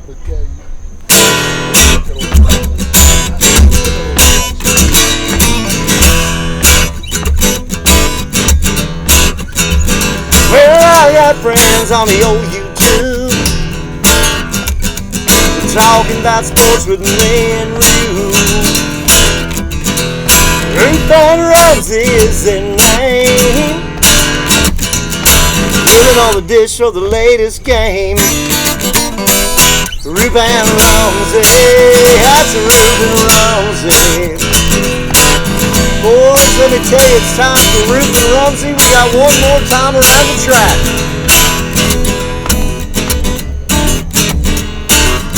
Well, I got friends on the old YouTube talking about sports with me and Roope. Roope and Rumsey is their name, giving all the dish for the latest game. Roope and Rumsey, that's Roope and Rumsey. Boys, let me tell you, it's time for Roope and Rumsey. We got one more time around the track.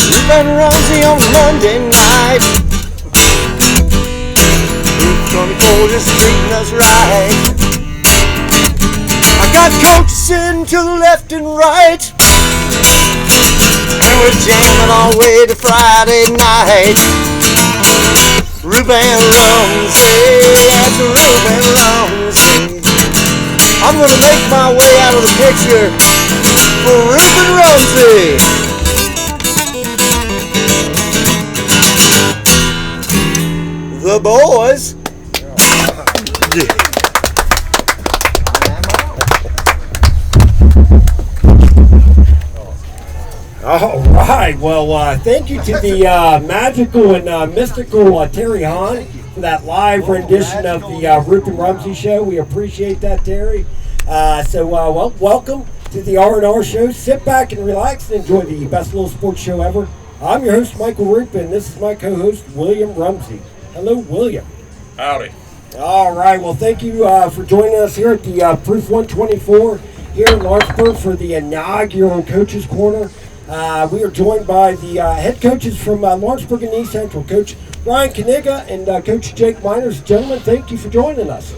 Roope and Rumsey on Monday night. Roope 24 just treating us right. I got coaches sitting to the left and right, and we're jamming all the way to Friday night. Roope and Rumsey, that's Roope and Rumsey. I'm gonna make my way out of the picture for Roope and Rumsey. The boys. All right. Well, thank you to the magical and mystical Terry Hahn for that live rendition of the Roope and Rumsey show. We appreciate that, Terry. Welcome to the R&R Show. Sit back and relax and enjoy the best little sports show ever. I'm your host, Michael Roope, and this is my co-host, William Rumsey. Hello, William. Howdy. All right. Well, thank you for joining us here at the Proof 124 here in Lawrenceburg for the inaugural Coaches Corner. We are joined by the head coaches from Lawrenceburg and East Central, Coach Ryan Knigga and Coach Jake Miners. Gentlemen, thank you for joining us.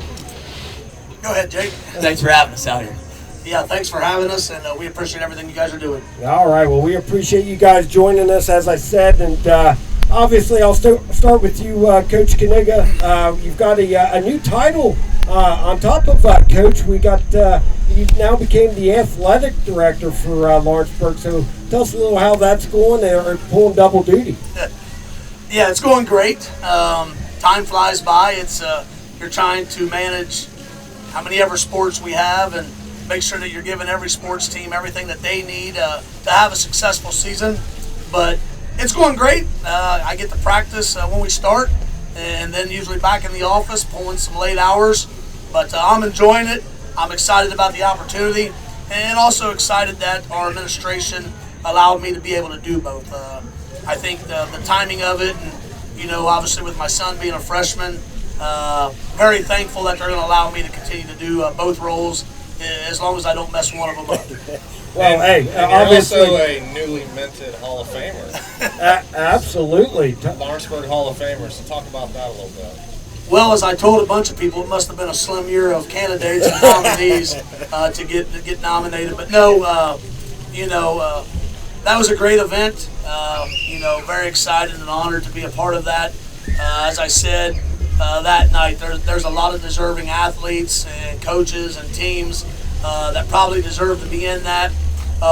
Go ahead, Jake. Thanks for having us out here. Yeah, thanks for having us, and we appreciate everything you guys are doing. All right. Well, we appreciate you guys joining us, as I said, and obviously I'll start with you, Coach Knigga. You've got a new title on top of Coach. We got you now became the athletic director for Lawrenceburg. So tell us a little how that's going. They're pulling double duty. Yeah, it's going great. Time flies by. It's you're trying to manage how many ever sports we have and make sure that you're giving every sports team everything that they need to have a successful season. But it's going great. I get to practice when we start, and then usually back in the office pulling some late hours. But I'm enjoying it. I'm excited about the opportunity, and also excited that our administration allowed me to be able to do both. I think the timing of it, and obviously with my son being a freshman, very thankful that they're going to allow me to continue to do both roles as long as I don't mess one of them up. Well, and obviously, you're also a newly minted Hall of Famer. Absolutely. Lawrenceburg Hall of Famer. So talk about that a little bit. Well, as I told a bunch of people, it must have been a slim year of candidates and nominees to get nominated. But no, that was a great event. Very excited and honored to be a part of that. As I said that night, there's a lot of deserving athletes and coaches and teams that probably deserve to be in that.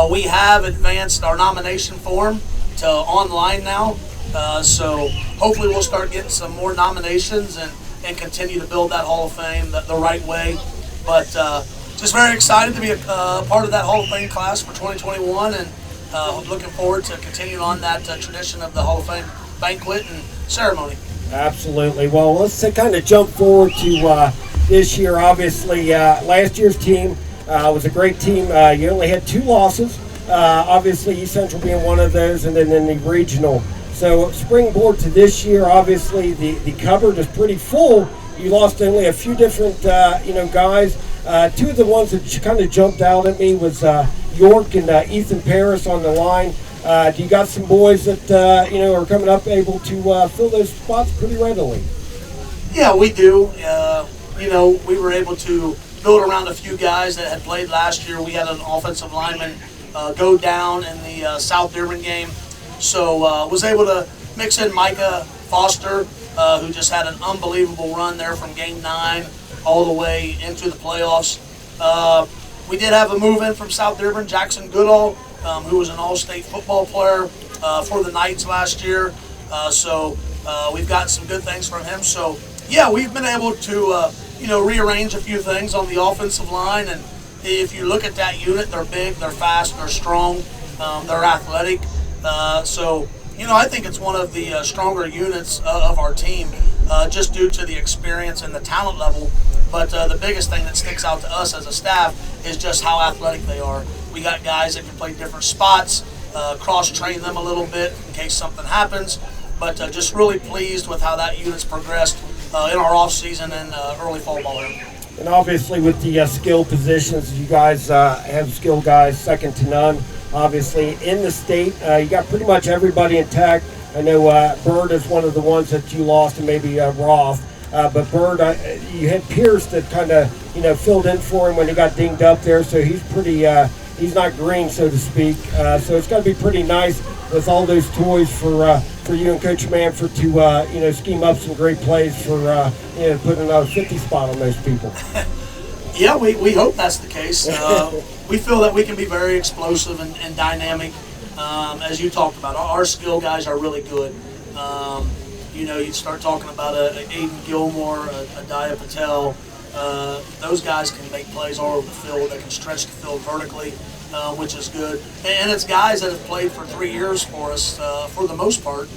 We have advanced our nomination form to online now, so hopefully we'll start getting some more nominations and continue to build that Hall of Fame the right way. But just very excited to be a part of that Hall of Fame class for 2021, and looking forward to continuing on that tradition of the Hall of Fame banquet and ceremony. Absolutely. Well, let's kind of jump forward to this year. Obviously, last year's team was a great team. You only had 2 losses. Obviously, East Central being one of those, and then in the regional. So springboard to this year, obviously the cupboard is pretty full. You lost only a few different guys. 2 of the ones that kind of jumped out at me was York and Ethan Paris on the line. Do you got some boys that are coming up able to fill those spots pretty readily? Yeah, we do. We were able to build around a few guys that had played last year. We had an offensive lineman go down in the South Dearborn game. So was able to mix in Micah Foster, who just had an unbelievable run there from game 9 all the way into the playoffs. We did have a move in from South Dearborn, Jackson Goodall, who was an all-state football player for the Knights last year. So we've gotten some good things from him. So, yeah, we've been able to, rearrange a few things on the offensive line. And if you look at that unit, they're big, they're fast, they're strong, they're athletic. So, I think it's one of the stronger units of our team just due to the experience and the talent level. But the biggest thing that sticks out to us as a staff is just how athletic they are. We got guys that can play different spots, cross-train them a little bit in case something happens. But just really pleased with how that unit's progressed in our off-season and early fall ball. And obviously with the skill positions, you guys have skill guys second to none. Obviously in the state, you got pretty much everybody intact. I know Bird is one of the ones that you lost, and maybe Roth. But Bird, you had Pierce that kind of filled in for him when he got dinged up there. So he's pretty, he's not green, so to speak. So it's going to be pretty nice with all those toys for you and Coach Manford to scheme up some great plays for putting another 50 spot on those people. Yeah, we hope that's the case. We feel that we can be very explosive and dynamic, as you talked about. Our skill guys are really good. You start talking about a Aiden Gilmore, a Daya Patel. Those guys can make plays all over the field. They can stretch the field vertically, which is good. And it's guys that have played for 3 years for us for the most part.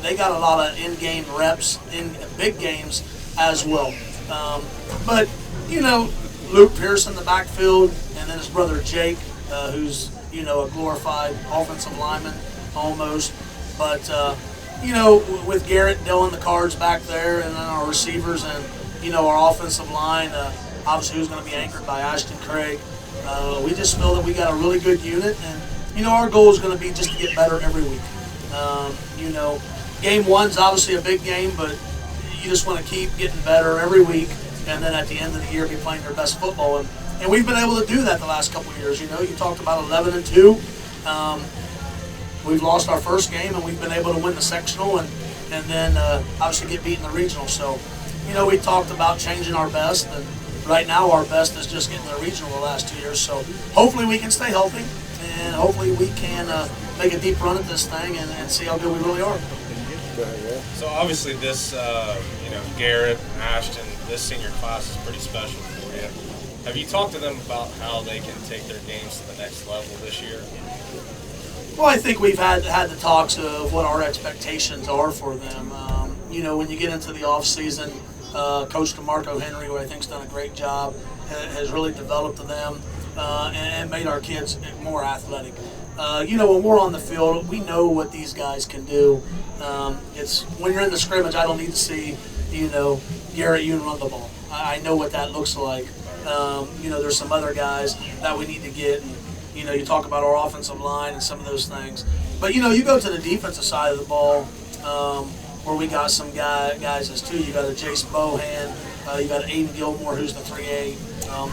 They got a lot of in-game reps in big games as well. But Luke Pierce in the backfield, and then his brother Jake, who's a glorified offensive lineman almost. But with Garrett, Dylan, the cards back there, and then our receivers and our offensive line, obviously who's going to be anchored by Ashton Craig. We just feel that we got a really good unit, and our goal is going to be just to get better every week. Game one's obviously a big game, but you just want to keep getting better every week, and then at the end of the year be playing your best football. And we've been able to do that the last couple of years. You talked about 11-2. We've lost our first game, and we've been able to win the sectional and then obviously get beat in the regional. So, we talked about changing our best, and right now our best is just getting the regional the last 2 years. So hopefully we can stay healthy, and hopefully we can make a deep run at this thing and see how good we really are. So obviously this, Garrett, Ashton, this senior class is pretty special for you. Have you talked to them about how they can take their games to the next level this year? Well, I think we've had the talks of what our expectations are for them. When you get into the off season, Coach DeMarco Henry, who I think's done a great job, has really developed them and made our kids more athletic. When we're on the field, we know what these guys can do. It's when you're in the scrimmage, I don't need to see, Garrett, you run the ball. I know what that looks like. There's some other guys that we need to get. And, you talk about our offensive line and some of those things. But, you go to the defensive side of the ball where we got some guys as too. You got a Jace Bohan. You got Aiden Gilmore, who's the 3A,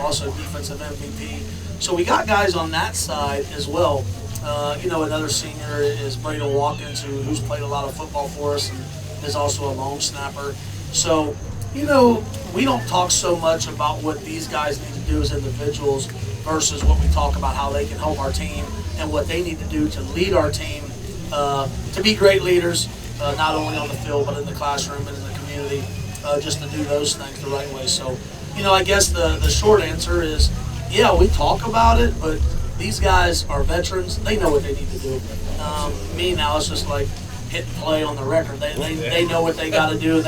also defensive MVP. So we got guys on that side as well. Another senior is Braden Watkins, who's played a lot of football for us and is also a long snapper. So, we don't talk so much about what these guys need to do as individuals versus what we talk about how they can help our team and what they need to do to lead our team to be great leaders, not only on the field but in the classroom and in the community, just to do those things the right way. So, I guess the short answer is, yeah, we talk about it, but these guys are veterans. They know what they need to do. Me now, it's just like hit and play on the record. They know what they got to do.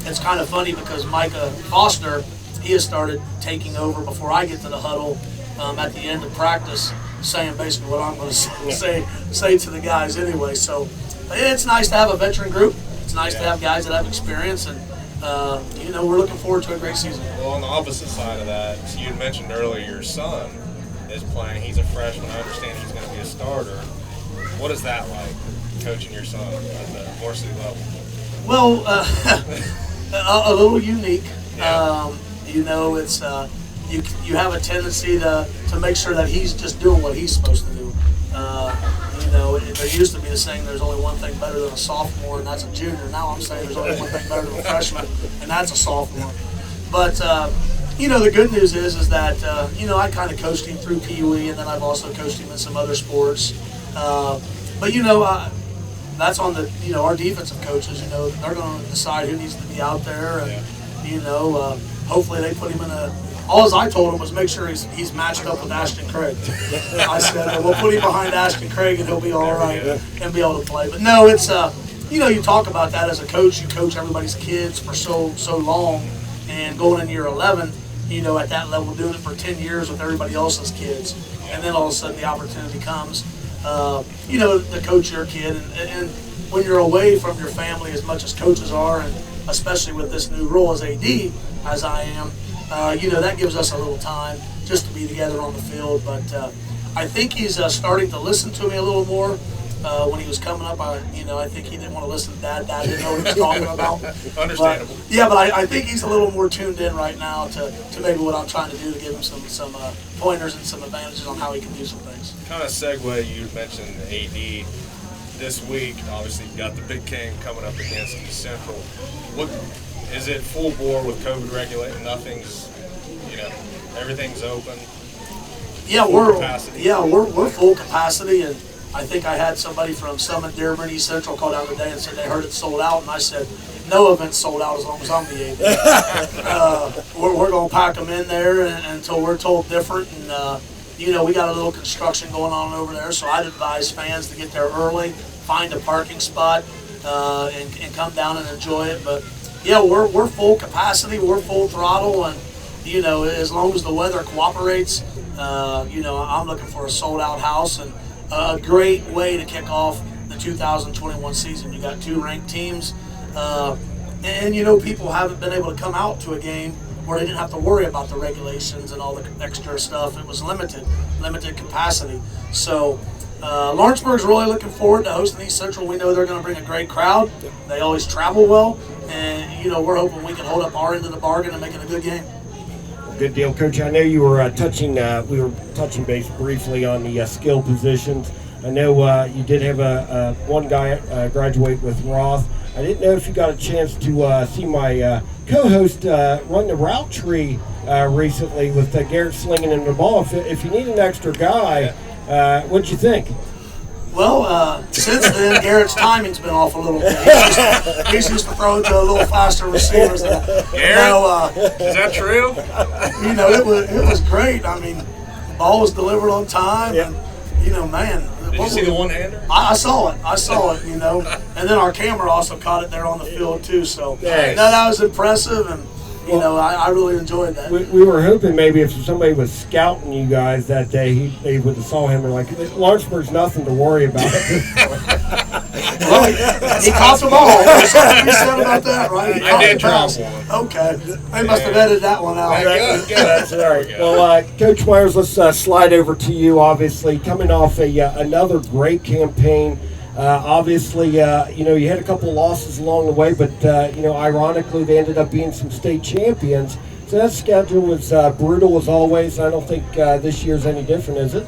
It's kind of funny because Micah Foster, he has started taking over before I get to the huddle at the end of practice, saying basically what I'm going to say to the guys anyway. So it's nice to have a veteran group. It's nice to have guys that have experience, and we're looking forward to a great season. Well, on the opposite side of that, so you had mentioned earlier your son is playing. He's a freshman. I understand he's going to be a starter. What is that like, coaching your son at the varsity level? Well, a little unique. Yeah. It's you have a tendency to make sure that he's just doing what he's supposed to do. There used to be a saying, there's only one thing better than a sophomore, and that's a junior. Now I'm saying there's only one thing better than a freshman, and that's a sophomore. But, the good news is that I kind of coached him through Pee Wee, and then I've also coached him in some other sports. But that's on the our defensive coaches. They're going to decide who needs to be out there, and hopefully they put him in a. All I told him was make sure he's matched up with Ashton Craig. I said we'll put him behind Ashton Craig and he'll be all right and be able to play. But no, it's you talk about that as a coach. You coach everybody's kids for so long, and going in year 11, at that level, doing it for 10 years with everybody else's kids, and then all of a sudden the opportunity comes. To coach your kid, and when you're away from your family as much as coaches are, and especially with this new role as AD, as I am, that gives us a little time just to be together on the field. But I think he's starting to listen to me a little more. When he was coming up, I think he didn't want to listen to Dad. Dad didn't know what he was talking about. Understandable. But I think he's a little more tuned in right now to maybe what I'm trying to do to give him some pointers and some advantages on how he can do some things. Kind of segue, you mentioned AD this week. Obviously, you've got the big game coming up against East Central. What is it? Full bore with COVID regulating? Everything's open. Yeah, we're full capacity, and I think I had somebody from Summit, Dearborn, East Central call out today and said they heard it sold out, and I said no event's sold out as long as I'm the AD. We're going to pack them in there until we're told different, and we got a little construction going on over there, so I'd advise fans to get there early, find a parking spot, and come down and enjoy it. But yeah, we're full capacity, we're full throttle, and as long as the weather cooperates, I'm looking for a sold out house and a great way to kick off the 2021 season. You got 2 ranked teams, and people haven't been able to come out to a game where they didn't have to worry about the regulations and all the extra stuff. It was limited capacity. So Lawrenceburg's really looking forward to hosting East Central. We know they're going to bring a great crowd. They always travel well, and we're hoping we can hold up our end of the bargain and make it a good game. Good deal, Coach. I know you were we were touching base briefly on the skill positions. I know you did have one guy graduate with Roth. I didn't know if you got a chance to see my co-host run the route tree recently with Garrett slinging in the ball. If you need an extra guy, what'd you think? Well, since then, Garrett's timing's been off a little bit. He's used to throw it to a little faster receivers. Garrett, is that true? It was great. I mean, the ball was delivered on time, and man. Did you see the one-hander? I saw it. And then our camera also caught it there on the field too. So nice. that was impressive, and I really enjoyed that. We were hoping maybe if somebody was scouting you guys that day, they would have saw him and Lawrenceburg's nothing to worry about at this point. Well, he caught the ball. There's something you said about that, right? I did drop one. Okay. They must have edited that one out. That's all right. Well, Coach Myers, let's slide over to you, obviously. Coming off another great campaign. Obviously, you had a couple losses along the way, but, ironically, they ended up being some state champions. So that schedule was brutal as always. I don't think this year's any different, is it?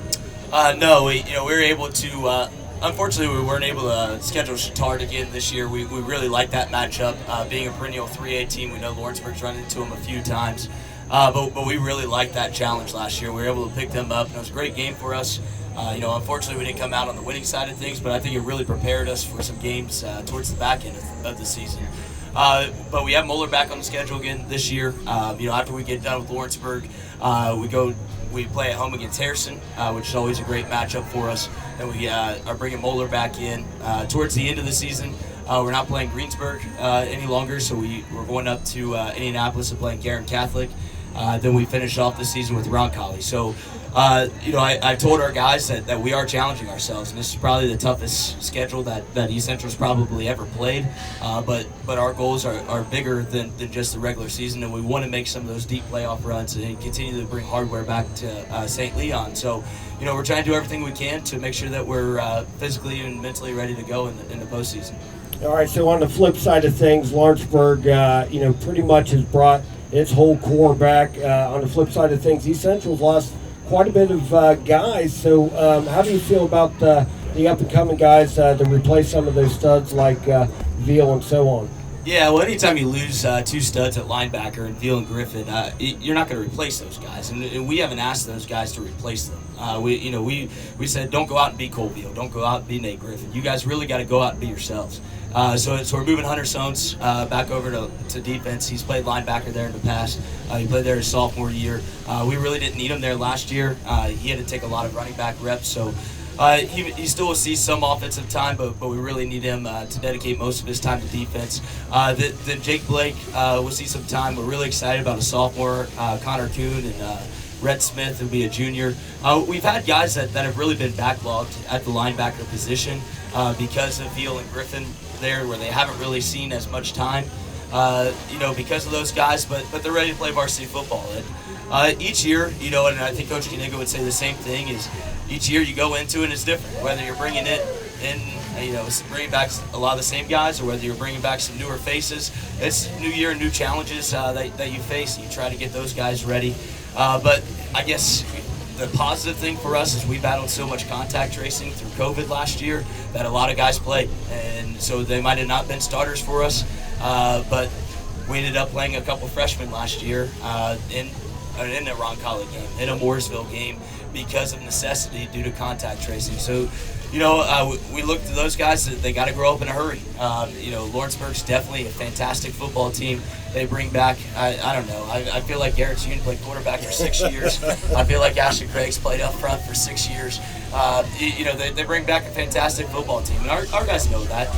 No, we were able to, unfortunately, we weren't able to schedule Chittard again this year. We really like that matchup. Being a perennial 3A team, we know Lawrenceburg's run into them a few times. But we really liked that challenge last year. We were able to pick them up, and it was a great game for us. Unfortunately, we didn't come out on the winning side of things, but I think it really prepared us for some games towards the back end of the season. But we have Moeller back on the schedule again this year. After we get done with Lawrenceburg, we play at home against Harrison, which is always a great matchup for us. And we are bringing Moeller back in towards the end of the season. We're not playing Greensburg any longer, so we're going up to Indianapolis and playing Guerin Catholic. Then we finish off the season with Roncalli. So, I told our guys that we are challenging ourselves, and this is probably the toughest schedule that East Central's probably ever played. But our goals are bigger than just the regular season, and we want to make some of those deep playoff runs and continue to bring hardware back to St. Leon. So, we're trying to do everything we can to make sure that we're physically and mentally ready to go in the postseason. All right, so on the flip side of things, Lawrenceburg, pretty much has brought its whole core back. On the flip side of things, East Central's lost quite a bit of guys. So how do you feel about the up-and-coming guys to replace some of those studs like Veal and so on? Yeah, well, anytime you lose two studs at linebacker and Veal and Griffin, you're not going to replace those guys, and we haven't asked those guys to replace them. We said don't go out and be Cole Veal, don't go out and be Nate Griffin. You guys really got to go out and be yourselves. So we're moving Hunter Sones back over to defense. He's played linebacker there in the past. He played there his sophomore year. We really didn't need him there last year. He had to take a lot of running back reps, so. He still will see some offensive time, but we really need him to dedicate most of his time to defense. Then Jake Blake will see some time. We're really excited about a sophomore, Connor Kuhn, and Rhett Smith, who'll be a junior. We've had guys that have really been backlogged at the linebacker position because of Veal and Griffin there, where they haven't really seen as much time. Because of those guys, but they're ready to play varsity football. And each year, and I think Coach Knigga would say the same thing, is each year you go into it and it's different. Whether you're bringing it in, bringing back a lot of the same guys, or whether you're bringing back some newer faces, it's new year and new challenges that you face. You try to get those guys ready. But I guess the positive thing for us is we battled so much contact tracing through COVID last year that a lot of guys played. And so they might have not been starters for us, but we ended up playing a couple freshmen last year in a Roncalli game, in a Mooresville game, because of necessity due to contact tracing. So, we look to those guys, they got to grow up in a hurry. Lawrenceburg's definitely a fantastic football team. They bring back, I don't know, I feel like Garrett June played quarterback for 6 years. I feel like Ashton Craig's played up front for 6 years. They bring back a fantastic football team, and our guys know that.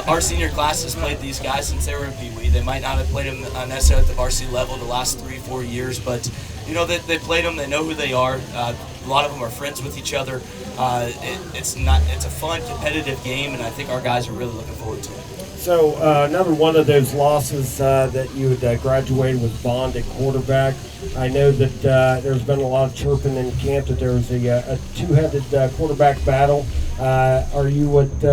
Our senior class has played these guys since they were in Pee Wee. They might not have played them necessarily at the varsity level the last 3-4 years, but they played them. They know who they are. A lot of them are friends with each other. It's a fun, competitive game, and I think our guys are really looking forward to it. So another one of those losses that you had graduated was Bond at quarterback. I know that there's been a lot of chirping in camp that there was a two-headed quarterback battle. Are you at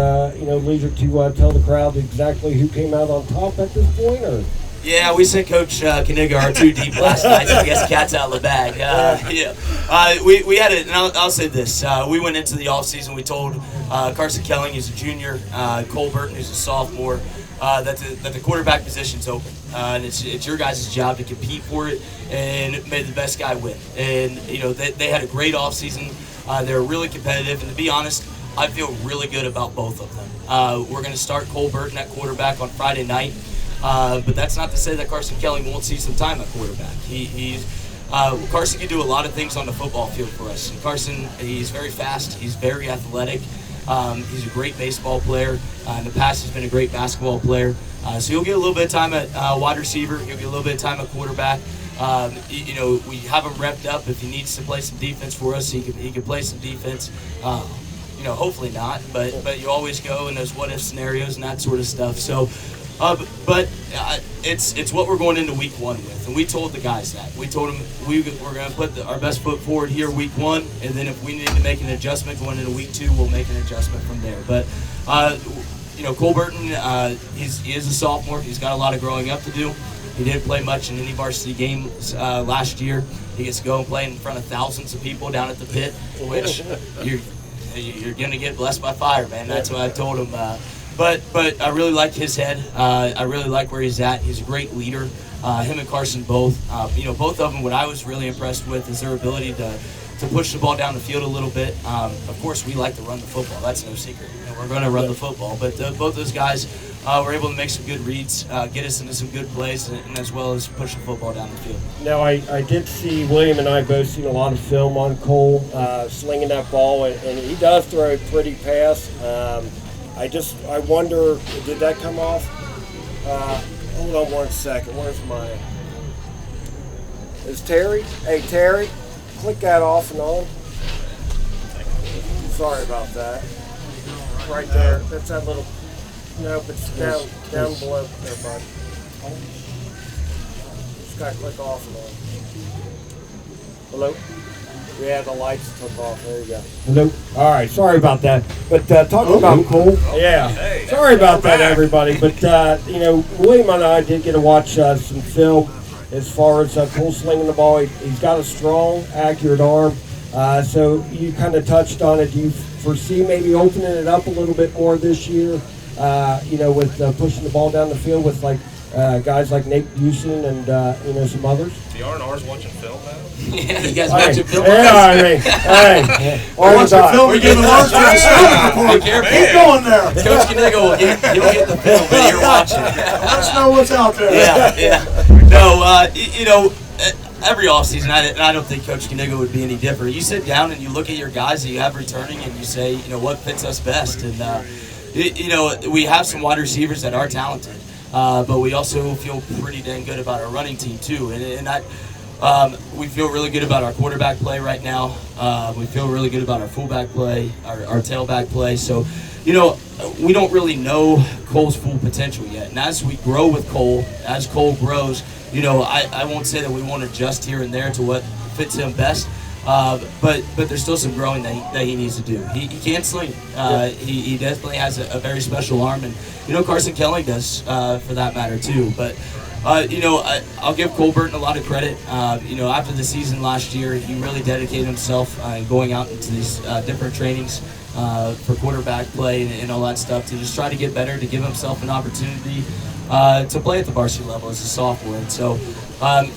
leisure to tell the crowd exactly who came out on top at this point, or? Yeah, we sent Coach Knigga our too deep last night, so I guess the cat's out of the bag. We had it, and I'll say this. We went into the offseason, we told Carson Kelling, who's a junior, Cole Burton, who's a sophomore, that the quarterback position's open. And it's your guys' job to compete for it, and may the best guy win. And, they had a great offseason. They were really competitive, and to be honest, I feel really good about both of them. We're going to start Cole Burton at quarterback on Friday night. But that's not to say that Carson Kelling won't see some time at quarterback. Carson can do a lot of things on the football field for us. And Carson, he's very fast. He's very athletic. He's a great baseball player. In the past, he's been a great basketball player. So he'll get a little bit of time at wide receiver. He'll get a little bit of time at quarterback. We have him repped up. If he needs to play some defense for us, he can play some defense. Hopefully not. But you always go in those what-if scenarios and that sort of stuff. So. It's what we're going into week one with, and we told the guys that. We told them we're going to put our best foot forward here week one, and then if we need to make an adjustment going into week two, we'll make an adjustment from there. But Cole Burton, he is a sophomore. He's got a lot of growing up to do. He didn't play much in any varsity games last year. He gets to go and play in front of thousands of people down at the pit, which you're going to get blessed by fire, man. That's what I told him. But I really like his head. I really like where he's at. He's a great leader. Him and Carson both. Both of them, what I was really impressed with is their ability to push the ball down the field a little bit. Of course, we like to run the football. That's no secret. We're going to run the football. But both those guys were able to make some good reads, get us into some good plays, and as well as push the football down the field. Now, I did see William and I both seen a lot of film on Cole slinging that ball, and he does throw a pretty pass. I wonder, did that come off? Hold on one second. Where's mine? Is Terry? Hey, Terry, click that off and on. Sorry about that. Right there. That's that little. Nope, it's down below there, bud. Just gotta click off and on. Hello? Yeah, the lights took off. There you go. Hello. All right. Sorry about that. But talking about Cole. Yeah. Hey, sorry about that, everybody. But William and I did get to watch some film as far as Cole slinging the ball. He's got a strong, accurate arm. So you kind of touched on it. Do you foresee maybe opening it up a little bit more this year? with pushing the ball down the field with guys like Nate Busen and some others. The R&R's watching film now? Yeah, you guys watching film? Hey, Watch the film and give the Lawrenceburg report. Keep going there. Coach Knigga will get the film, but you're watching. Let us know what's out there. Yeah. No, every offseason, I don't think Coach Knigga would be any different. You sit down and you look at your guys that you have returning and you say, what fits us best. And, we have some wide receivers that are talented, but we also feel pretty dang good about our running team, too. We feel really good about our quarterback play right now. We feel really good about our fullback play, our tailback play. So, we don't really know Cole's full potential yet. And as we grow with Cole, as Cole grows, I won't say that we won't adjust here and there to what fits him best. But there's still some growing that he needs to do. He can sling. He definitely has a very special arm. And, Carson Kelly does for that matter, too. But I'll give Cole Burton a lot of credit. After the season last year, he really dedicated himself going out into these different trainings for quarterback play and all that stuff to just try to get better, to give himself an opportunity to play at the varsity level as a sophomore. And so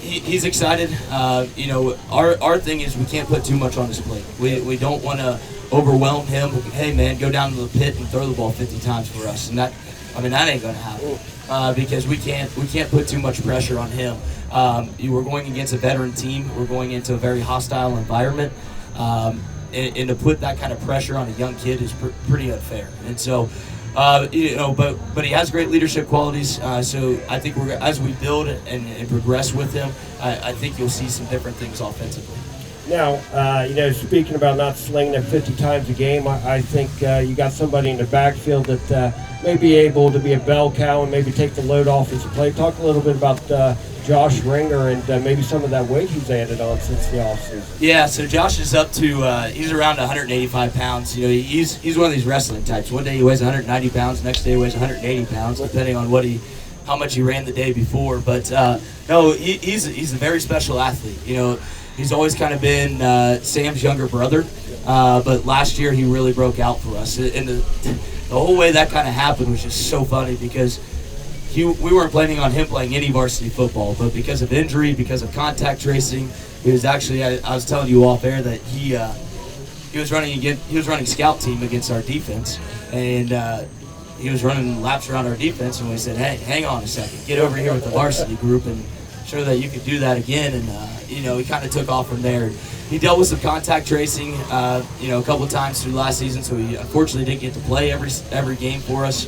he's excited. Our thing is we can't put too much on his plate. We don't want to overwhelm him. Hey, man, go down to the pit and throw the ball 50 times for us. And that ain't going to happen. Because we can't put too much pressure on him. We're going against a veteran team. We're going into a very hostile environment, and to put that kind of pressure on a young kid is pretty unfair. And so, but he has great leadership qualities. So I think as we build and progress with him, I think you'll see some different things offensively. Now, speaking about not slinging it 50 times a game, I think you got somebody in the backfield that may be able to be a bell cow and maybe take the load off his play. Talk a little bit about Josh Ringer and maybe some of that weight he's added on since the offseason. Yeah, so Josh is up to he's around 185 pounds. He's one of these wrestling types. One day he weighs 190 pounds, next day he weighs 180 pounds, depending on how much he ran the day before. But no, he's a very special athlete. He's always kind of been Sam's younger brother, but last year he really broke out for us. And the whole way that kind of happened was just so funny because we weren't planning on him playing any varsity football, but because of injury, because of contact tracing, he was actually, I was telling you off air that he was running scout team against our defense, and he was running laps around our defense, and we said, hey, hang on a second, get over here with the varsity group and show that you could do that again. And he kind of took off from there. He dealt with some contact tracing a couple of times through last season, so he unfortunately didn't get to play every game for us.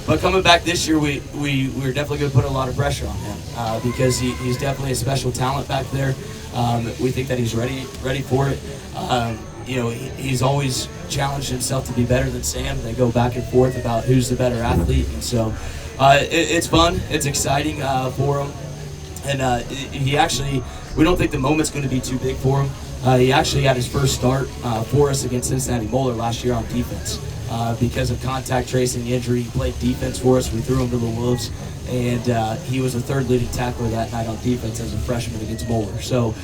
But coming back this year, we're definitely going to put a lot of pressure on him because he's definitely a special talent back there. We think that he's ready for it. He's always challenged himself to be better than Sam. They go back and forth about who's the better athlete, and so it's fun. It's exciting for him. And we don't think the moment's going to be too big for him. He actually had his first start for us against Cincinnati Moeller last year on defense. Because of contact tracing injury, he played defense for us. We threw him to the Wolves, and he was the third leading tackler that night on defense as a freshman against Moeller. So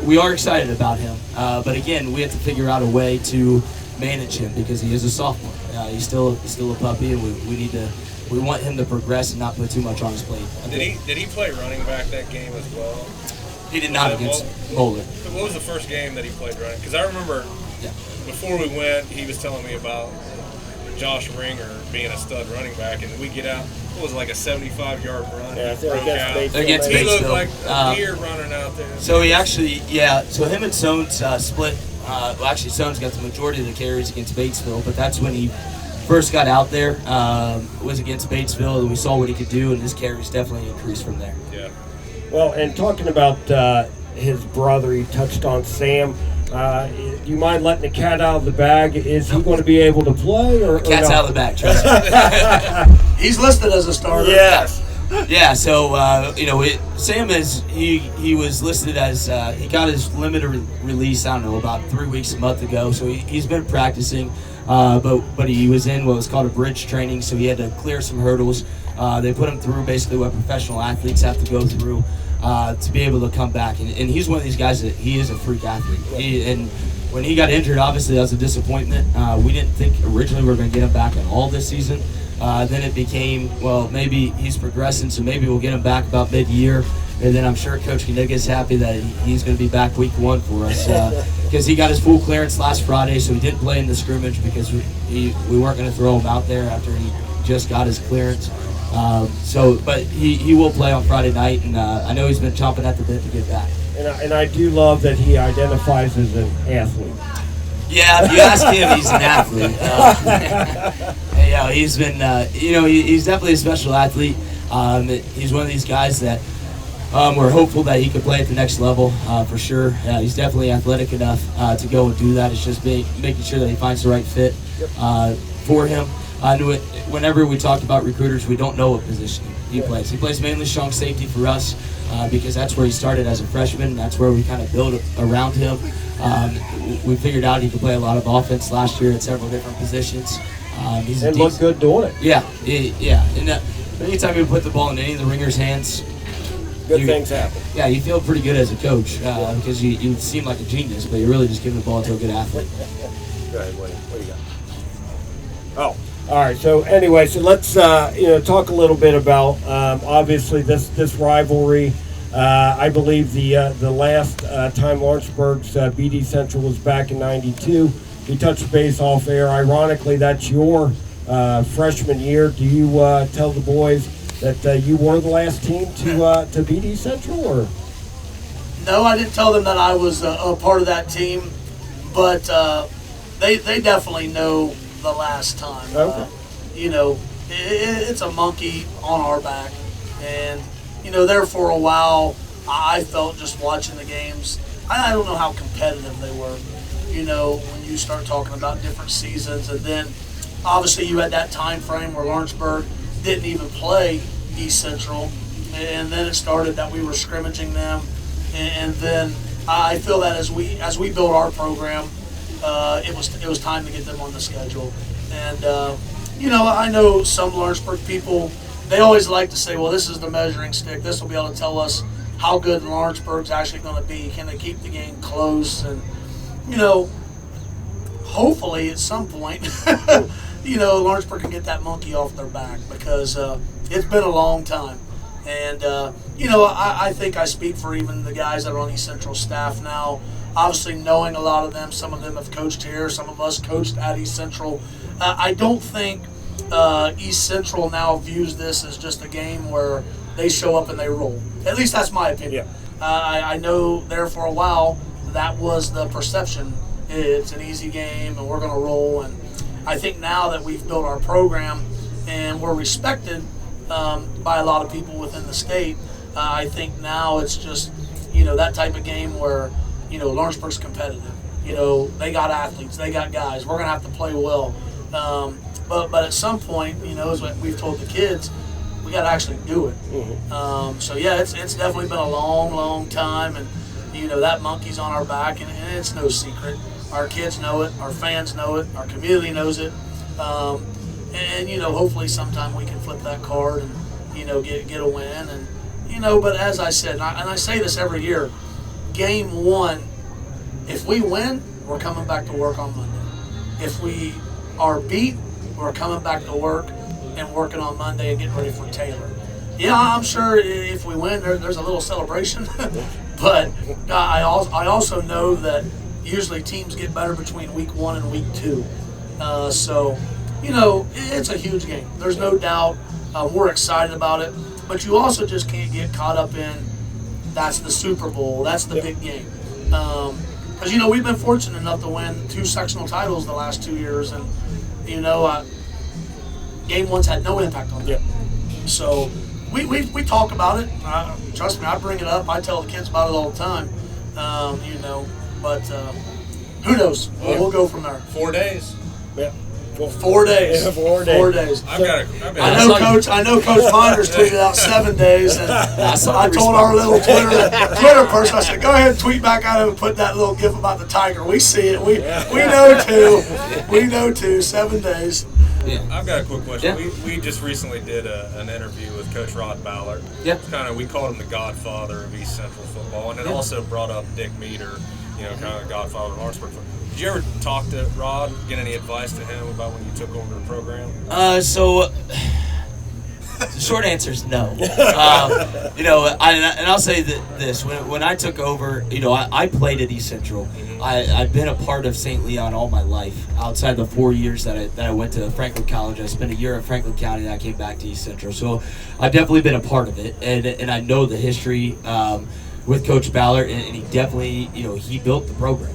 we are excited about him. But again, we have to figure out a way to manage him because he is a sophomore. He's still a puppy, and we want him to progress and not put too much on his plate. Did he play running back that game as well? He did not against Moeller. What was the first game that he played running? Because I remember before we went, he was telling me about Josh Ringer being a stud running back, and we get out. What was it, like a 75-yard run? Yeah, against He looked Batesville. like a deer running out there. So he actually, so him and Sones split. Actually, Sones got the majority of the carries against Batesville, but that's when he first got out there, was against Batesville, and we saw what he could do, and his carries definitely increased from there. Yeah. Well, and talking about his brother, he touched on Sam. Do you mind letting the cat out of the bag? Is he going to be able to play? Or Cat's not? out of the bag, trust me. He's listed as a starter. Yes. Yeah, so, Sam he was listed as, he got his limited release, I don't know, about 3 weeks, a month ago, so he's been practicing, but he was in what was called a bridge training, so he had to clear some hurdles. They put him through basically what professional athletes have to go through. to be able to come back. And he's one of these guys that he is a freak athlete. And when he got injured, obviously that was a disappointment. We didn't think originally we were going to get him back at all this season. Then it became, well, maybe he's progressing, so maybe we'll get him back about mid-year. And then I'm sure Coach Knigga is happy that he's going to be back week 1 for us because he got his full clearance last Friday, so he didn't play in the scrimmage because we weren't going to throw him out there after he just got his clearance. But he will play on Friday night, and I know he's been chomping at the bit to get back. And I do love that he identifies as an athlete. Yeah, if you ask him, he's an athlete. He's been, he's definitely a special athlete. He's one of these guys that we're hopeful that he could play at the next level for sure. He's definitely athletic enough to go and do that. It's just making sure that he finds the right fit for him. Whenever we talk about recruiters, we don't know what position he plays. He plays mainly strong safety for us because that's where he started as a freshman. That's where we kind of built around him. We figured out he could play a lot of offense last year at several different positions. And looked good doing it. Yeah. And anytime you put the ball in any of the ringers' hands, good things happen. Yeah, you feel pretty good as a coach because you seem like a genius, but you're really just giving the ball to a good athlete. Go ahead, William. What do you got? Oh, all right. So anyway, let's talk a little bit about obviously this rivalry. I believe the last time Lawrenceburg's BD Central was back in '92. We touched base off air. Ironically, that's your freshman year. Do you tell the boys that you were the last team to BD Central, or? No, I didn't tell them that I was a part of that team, but they definitely know the last time. Okay. It's a monkey on our back, and there for a while, I felt just watching the games. I don't know how competitive they were. When you start talking about different seasons, and then obviously you had that time frame where Lawrenceburg didn't even play East Central, and then it started that we were scrimmaging them, and then I feel that as we built our program, it was time to get them on the schedule. And I know some Lawrenceburg people, they always like to say, well, this is the measuring stick. This will be able to tell us how good Lawrenceburg's actually going to be. Can they keep the game close? And hopefully at some point, Lawrenceburg can get that monkey off their back because it's been a long time. And, I think I speak for even the guys that are on East Central staff now. Obviously, knowing a lot of them, some of them have coached here, some of us coached at East Central. I don't think East Central now views this as just a game where they show up and they roll. At least that's my opinion. Yeah. I know there for a while that was the perception. It's an easy game and we're going to roll. And I think now that we've built our program and we're respected by a lot of people within the state, I think now it's just, that type of game where, Lawrenceburg's competitive. They got athletes, they got guys. We're going to have to play well. But at some point, as we've told the kids, we got to actually do it. Mm-hmm. It's definitely been a long, long time, and that monkey's on our back, and it's no secret. Our kids know it, our fans know it, our community knows it, and hopefully sometime we can flip that card and get a win, and But as I said, and I say this every year, game 1, if we win, we're coming back to work on Monday. If we are beat, we're coming back to work and working on Monday and getting ready for Taylor. Yeah, I'm sure if we win, there's a little celebration. But I also know that usually teams get better between week 1 and week 2. It's a huge game. There's no doubt. We're excited about it. But you also just can't get caught up in that's the Super Bowl, that's the big game. Because, we've been fortunate enough to win 2 sectional titles the last 2 years. And, game 1's had no impact on that. So we talk about it. Trust me, I bring it up. I tell the kids about it all the time. But who knows? We'll go from there. 4 days. Yeah. 4 days. Yeah, 4 days. 4 days. I know Coach Minders tweeted out 7 days, and I told our little Twitter person, I said, go ahead and tweet back at him and put that little gif about the Tiger. We see it. We know too. We know too. 7 days. I've got a quick question. Yeah. We just recently did an interview with Coach Rod Ballard. Yep. We called him the godfather of East Central football, and it also brought up Dick Meter, kind of the godfather of Lawrenceburg football. Did you ever talk to Rod, get any advice to him about when you took over the program? The short answer is no. I'll say this: when I took over, I played at East Central. I've been a part of St. Leon all my life. Outside the 4 years that I went to Franklin College, I spent a year at Franklin County, and I came back to East Central. So I've definitely been a part of it, and I know the history with Coach Ballard, and he definitely, he built the program.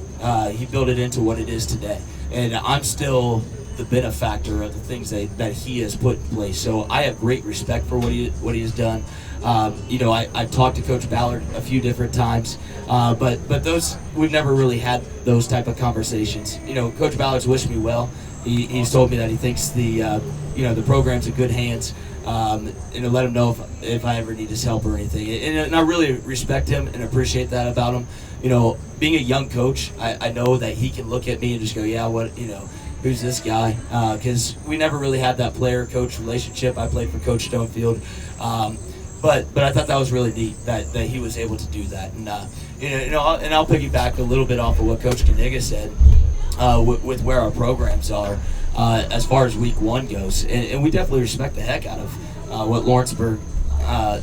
He built it into what it is today, and I'm still the benefactor of the things that he has put in place. So I have great respect for what he has done. I've talked to Coach Ballard a few different times, but those, we've never really had those type of conversations. Coach Ballard's wished me well. He's told me that he thinks the program's in good hands, and to let him know if I ever need his help or anything. And I really respect him and appreciate that about him. Being a young coach, I know that he can look at me and just go, yeah, who's this guy? Because we never really had that player-coach relationship. I played for Coach Stonefield. But I thought that was really neat that he was able to do that. And, I'll piggyback a little bit off of what Coach Knigga said with where our programs are as far as week one goes. And we definitely respect the heck out of what Lawrenceburg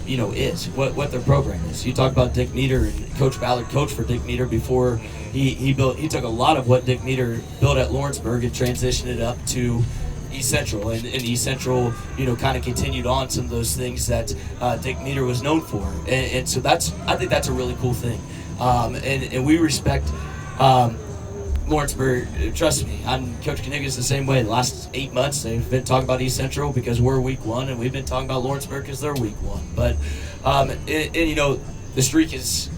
is, what their program is. You talk about Dick Nieder, and Coach Ballard coached for Dick Nieder before he took a lot of what Dick Nieder built at Lawrenceburg and transitioned it up to East Central, and East Central, kind of continued on some of those things that Dick Nieder was known for, and so I think that's a really cool thing, and we respect Lawrenceburg. Trust me, Coach Knigga's the same way. The last 8 months they've been talking about East Central because we're week one, and we've been talking about Lawrenceburg because they're week one. But the streak is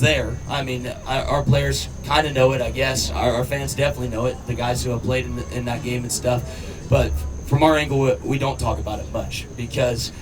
there. I mean, our players kind of know it, I guess. Our fans definitely know it. The guys who have played in that game and stuff. But from our angle, we don't talk about it much because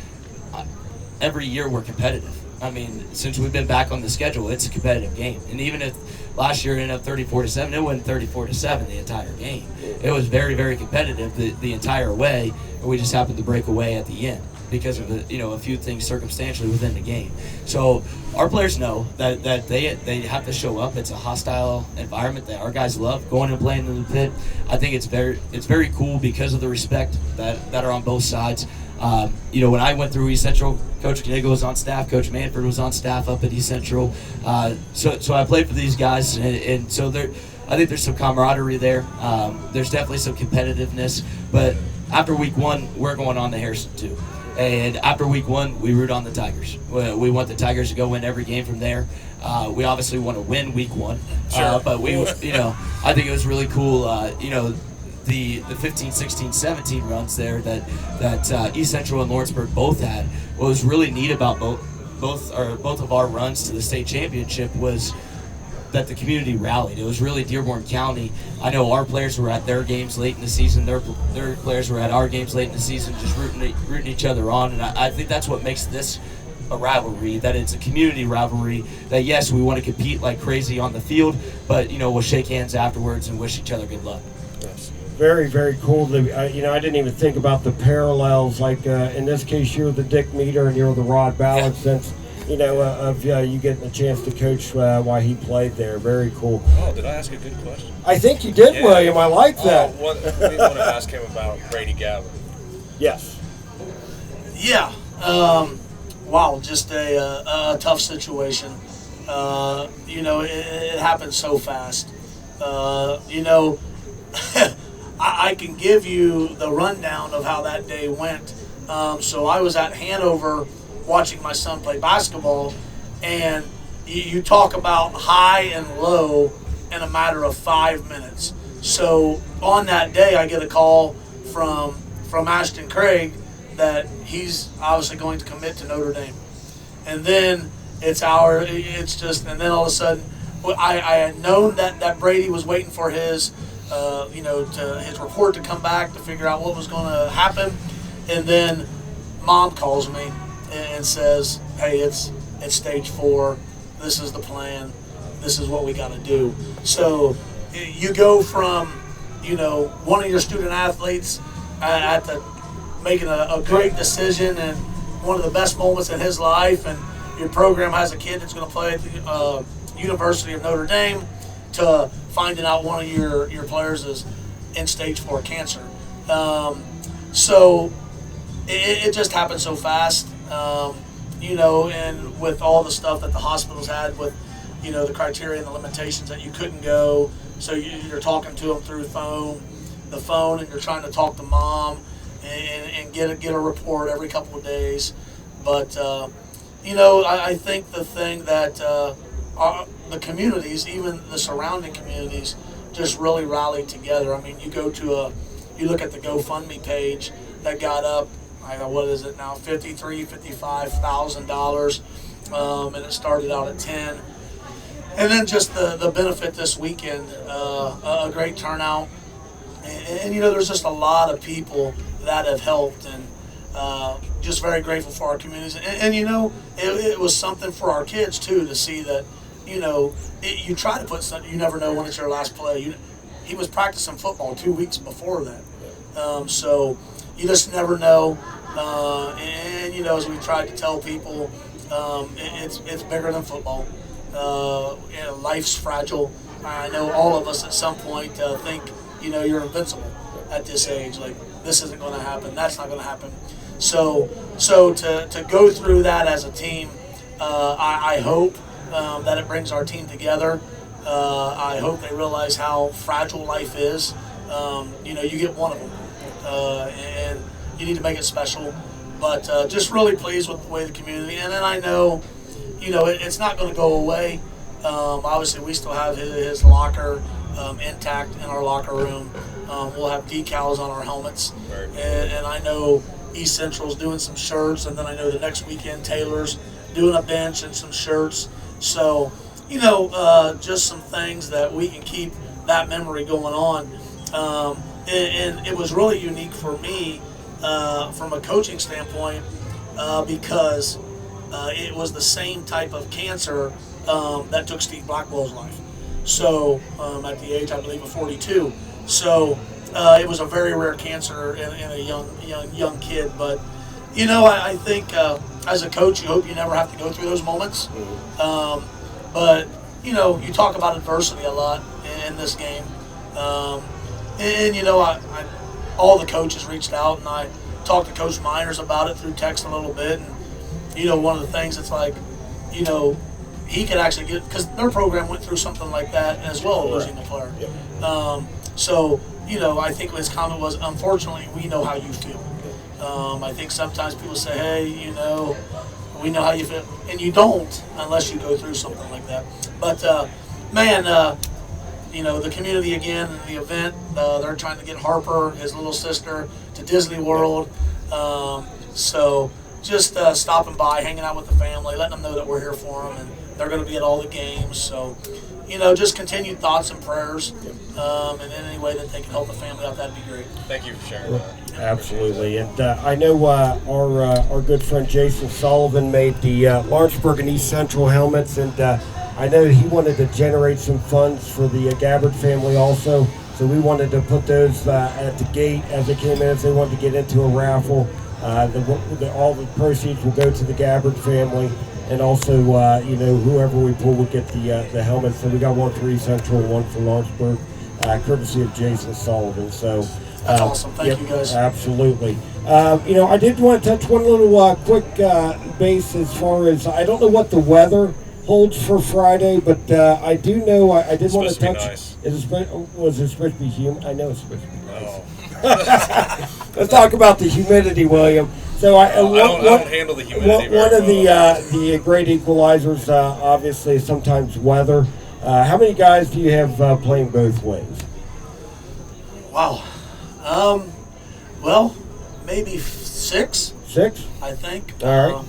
every year we're competitive. I mean, since we've been back on the schedule, it's a competitive game. And even if last year it ended up 34-7, it wasn't 34-7 the entire game. It was very, very competitive the entire way, and we just happened to break away at the end because of a few things circumstantially within the game. So our players know that they have to show up. It's a hostile environment that our guys love, going and playing in the pit. I think it's very cool because of the respect that are on both sides. When I went through East Central, Coach Knigga was on staff, Coach Manford was on staff up at East Central. So I played for these guys, and so I think there's some camaraderie there. There's definitely some competitiveness, but after week one, we're going on to Harrison too. And after week one, we root on the Tigers. We want the Tigers to go win every game from there. We obviously want to win week one, but I think it was really cool. The 15, 16, 17 runs there that East Central and Lawrenceburg both had. What was really neat about both of our runs to the state championship was that the community rallied. It was really Dearborn County. I know our players were at their games late in the season. Their players were at our games late in the season, just rooting each other on. And I think that's what makes this a rivalry, that it's a community rivalry, that yes, we want to compete like crazy on the field, but we'll shake hands afterwards and wish each other good luck. Very, very cool. I didn't even think about the parallels. Like in this case, you're the Dick Meter and you're the Rod Ballard, since you getting a chance to coach while he played there. Very cool. Oh, did I ask a good question? I think you did, William. I like that. We want to ask him about Brady Gavin. Yes. Yeah. Wow, just a tough situation. It happened so fast. I can give you the rundown of how that day went. So I was at Hanover watching my son play basketball, and you talk about high and low in a matter of 5 minutes. So on that day, I get a call from Ashton Craig that he's obviously going to commit to Notre Dame, and then and then all of a sudden, I had known that Brady was waiting for his his report to come back to figure out what was going to happen, and then Mom calls me and says, "Hey, it's stage 4. This is the plan. This is what we got to do." So you go from one of your student athletes at making a great decision and one of the best moments in his life, and your program has a kid that's going to play at the University of Notre Dame, to finding out one of your players is in stage 4 cancer. So it just happened so fast, and with all the stuff that the hospitals had with, the criteria and the limitations that you couldn't go. So you're talking to them through the phone, and you're trying to talk to mom and get a report every couple of days. But, I think the thing that the communities, even the surrounding communities, just really rallied together. I mean, you look at the GoFundMe page that got up, what is it now, $55,000, and it started out at 10. And then just the benefit this weekend, a great turnout. And there's just a lot of people that have helped, and just very grateful for our communities. And it was something for our kids, too, to see that, you try to put something, you never know when it's your last play. He was practicing football 2 weeks before that. So you just never know. And as we tried to tell people, it's bigger than football. Life's fragile. I know all of us at some point think, you're invincible at this age. Like, this isn't going to happen. That's not going to happen. So to go through that as a team, I hope that it brings our team together. I hope they realize how fragile life is. You get one of them, and you need to make it special. But just really pleased with the way the community. And then I know, it's not going to go away. Obviously, we still have his locker intact in our locker room. We'll have decals on our helmets. And I know East Central's doing some shirts, and then I know the next weekend Taylor's doing a bench and some shirts. So, just some things that we can keep that memory going on. And it was really unique for me from a coaching standpoint because it was the same type of cancer that took Steve Blackwell's life. So at the age, I believe, of 42. So it was a very rare cancer in a young kid. But I think as a coach, you hope you never have to go through those moments. But you talk about adversity a lot in this game. I all the coaches reached out, and I talked to Coach Miners about it through text a little bit. And one of the things, it's like, he could actually get, because their program went through something like that as well, losing the player. So I think his comment was, unfortunately, we know how you feel. I think sometimes people say, hey, we know how you feel, and you don't unless you go through something like that. But the community again, the event, they're trying to get Harper, his little sister, to Disney World. So just stopping by, hanging out with the family, letting them know that we're here for them, and they're going to be at all the games. So, just continued thoughts and prayers, and in any way that they can help the family out, that'd be great. Thank you for sharing that. Absolutely. And I know our good friend Jason Sullivan made the Lawrenceburg and East Central helmets, and I know he wanted to generate some funds for the Gabbard family also. So we wanted to put those at the gate as they came in, as they wanted to get into a raffle. All the proceeds will go to the Gabbard family, and also, whoever we pull will get the helmets. So we got one for East Central, one for Lawrenceburg, courtesy of Jason Sullivan. So that's awesome. Thank you, guys. Absolutely. I did want to touch one little quick base as far as, I don't know what the weather holds for Friday, but I do know I did want to touch. Nice. Was it supposed to be humid? I know it's supposed to be nice. Oh. Let's talk about the humidity, William. So I don't handle the humidity one of very well. the great equalizers, obviously, is sometimes weather. How many guys do you have playing both ways? Wow. Well, maybe 6. 6? I think. All right.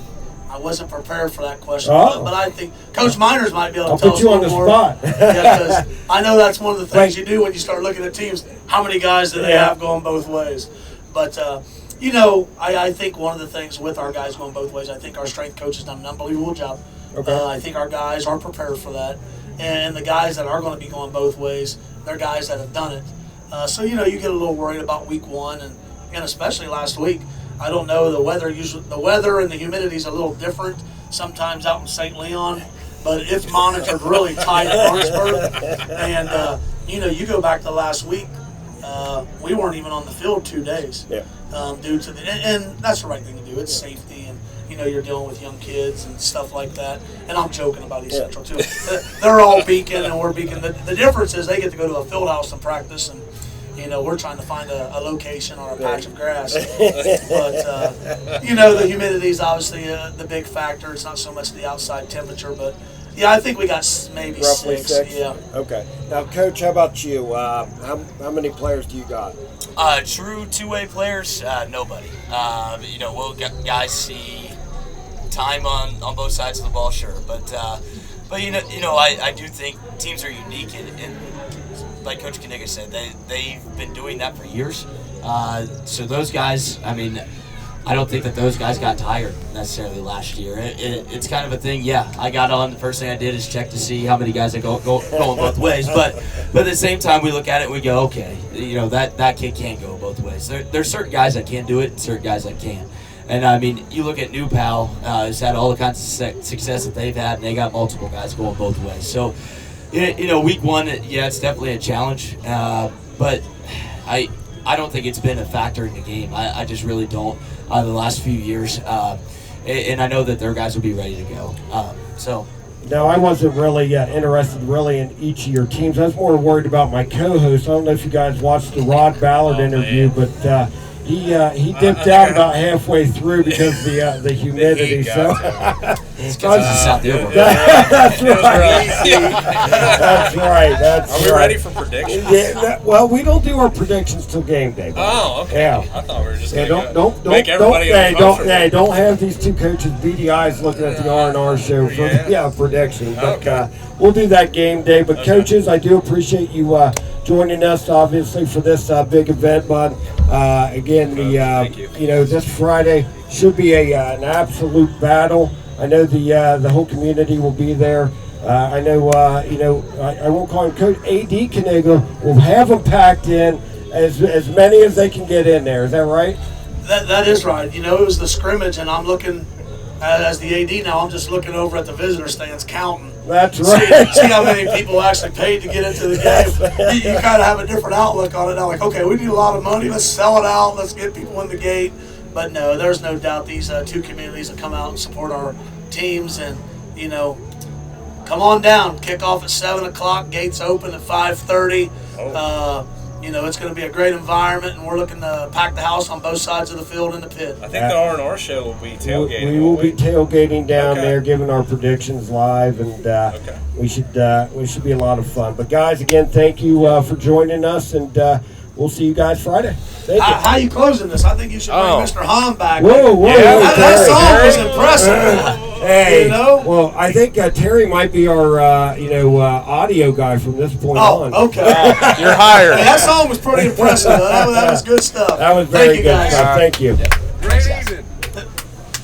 I wasn't prepared for that question, Oh. but I think Coach Miners might be able to I'll tell put us you a on little the more. spot. Because I know that's one of the things Right. you do when you start looking at teams. How many guys do they Yeah. have going both ways? But, I think one of the things with our guys going both ways, I think our strength coach has done an unbelievable job. Okay. I think our guys are prepared for that. And the guys that are going to be going both ways, they're guys that have done it. So, you get a little worried about week 1 and and especially last week. I don't know, the weather and the humidity is a little different sometimes out in St. Leon, but it's monitored really tight at Lawrenceburg. And you go back to last week, we weren't even on the field 2 days. Yeah. Due to and that's the right thing to do. It's safety, and you're dealing with young kids and stuff like that. And I'm joking about East Central too. They're all Beacon and we're Beacon. The difference is they get to go to a field house and practice, and we're trying to find a location or a patch of grass. But the humidity is obviously the big factor. It's not so much the outside temperature, but yeah, I think we got maybe Roughly six. Yeah. Okay. Now, Coach, how about you? How many players do you got? True two-way players, nobody. We'll get guys see time on both sides of the ball, sure. But I do think teams are unique, and like Coach Knigga said, they've been doing that for years. So those guys, I don't think that those guys got tired necessarily last year. It's kind of a thing. Yeah, I got on. The first thing I did is check to see how many guys are going both ways. But at the same time, we look at it and we go, okay, that kid can't go both ways. There's certain guys that can't do it and certain guys that can. And you look at New Pal, has had all the kinds of success that they've had, and they got multiple guys going both ways. So, week one, yeah, it's definitely a challenge. But I don't think it's been a factor in the game. I just really don't. The last few years, and I know that their guys will be ready to go. No, I wasn't really interested in each of your teams. I was more worried about my co-host. I don't know if you guys watched the Rod Ballard interview, but he dipped out about halfway through because of the humidity. So it's because it's South Dearborn. That's right. Are we ready for predictions? Yeah, well, we don't do our predictions till game day. Oh, okay. Yeah. I thought we were just going don't make everybody uncomfortable. Don't have these two coaches beady eyes looking at the R&R show for prediction. But we'll do that game day. But coaches, I do appreciate you joining us, obviously, for this big event, bud. Again, this Friday should be an absolute battle. I know the whole community will be there. I know, I won't call him Coach AD Knigga. We'll have them packed in as many as they can get in there. Is that right? That is right. It was the scrimmage, and I'm looking as the AD now. I'm just looking over at the visitor stands, counting. That's right. See how many people actually paid to get into the game. You kind of have a different outlook on it now. Like, okay, we need a lot of money. Let's sell it out. Let's get people in the gate. But no, there's no doubt these two communities that come out and support our teams, and come on down. Kickoff at 7 o'clock. Gates open at 5:30. It's going to be a great environment, and we're looking to pack the house on both sides of the field in the pit. I think the R&R show will be tailgating. We will be tailgating down there, giving our predictions live, and we should be a lot of fun. But guys, again, thank you for joining us, and we'll see you guys Friday. Thank you. How you closing this? I think you should bring Mr. Hahn back. Whoa, that song was impressive. Hey, well, I think Terry might be our audio guy from this point on. Oh, okay. You're hired. Hey, that song was pretty impressive. That was good stuff. That was very Thank you, good guys. stuff. Thank you. Great evening.